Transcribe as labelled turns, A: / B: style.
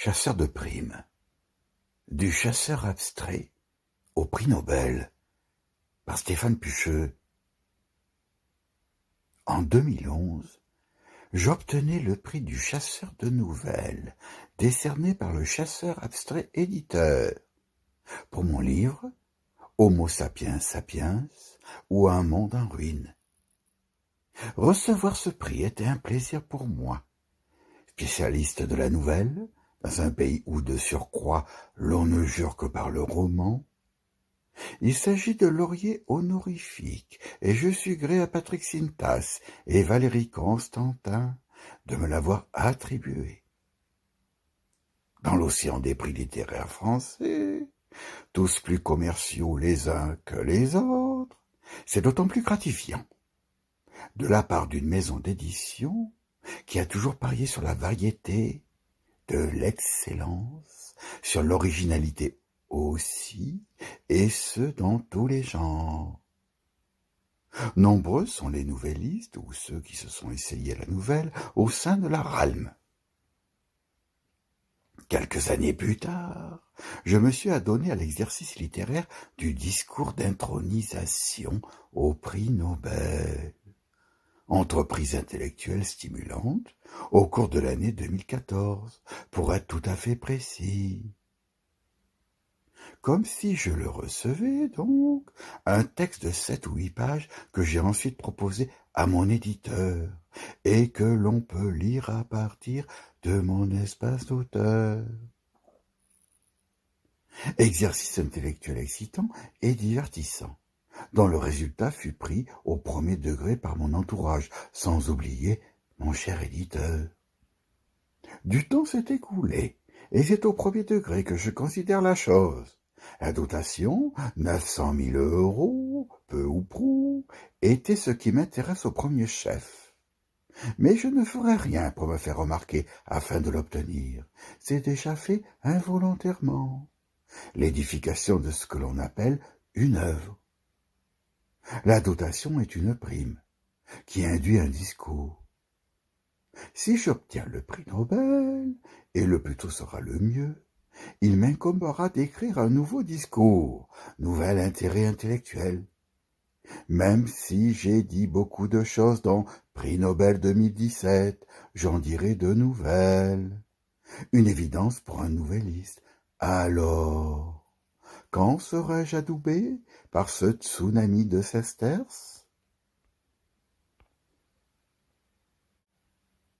A: Chasseur de primes. Du chasseur abstrait au prix Nobel par Stéphane Pucheux. En 2011, j'obtenais le prix du chasseur de nouvelles, décerné par le chasseur abstrait éditeur, pour mon livre Homo sapiens sapiens ou Un monde en ruine. Recevoir ce prix était un plaisir pour moi. Spécialiste de la nouvelle, dans un pays où de surcroît l'on ne jure que par le roman, il s'agit de lauriers honorifiques, et je suis gré à Patrick Sintas et Valérie Constantin de me l'avoir attribué. Dans l'océan des prix littéraires français, tous plus commerciaux les uns que les autres, c'est d'autant plus gratifiant. De la part d'une maison d'édition qui a toujours parié sur la variété, de l'excellence, sur l'originalité aussi, et ce dans tous les genres. Nombreux sont les nouvellistes ou ceux qui se sont essayés à la nouvelle au sein de la RALM. Quelques années plus tard, je me suis adonné à l'exercice littéraire du discours d'intronisation au prix Nobel. Entreprise intellectuelle stimulante au cours de l'année 2014, pour être tout à fait précis. Comme si je le recevais, donc, un texte de 7 ou 8 pages que j'ai ensuite proposé à mon éditeur et que l'on peut lire à partir de mon espace d'auteur. Exercice intellectuel excitant et divertissant, dont le résultat fut pris au premier degré par mon entourage, sans oublier mon cher éditeur. Du temps s'est écoulé, et c'est au premier degré que je considère la chose. La dotation, 900 000 €, peu ou prou, était ce qui m'intéresse au premier chef. Mais je ne ferai rien pour me faire remarquer afin de l'obtenir. C'est déjà fait involontairement. L'édification de ce que l'on appelle une œuvre. La dotation est une prime, qui induit un discours. Si j'obtiens le prix Nobel, et le plus tôt sera le mieux, il m'incombera d'écrire un nouveau discours, nouvel intérêt intellectuel. Même si j'ai dit beaucoup de choses dans Prix Nobel 2017, j'en dirai de nouvelles. Une évidence pour un nouvelliste. Alors, quand serai-je adoubé par ce tsunami de sesterces ?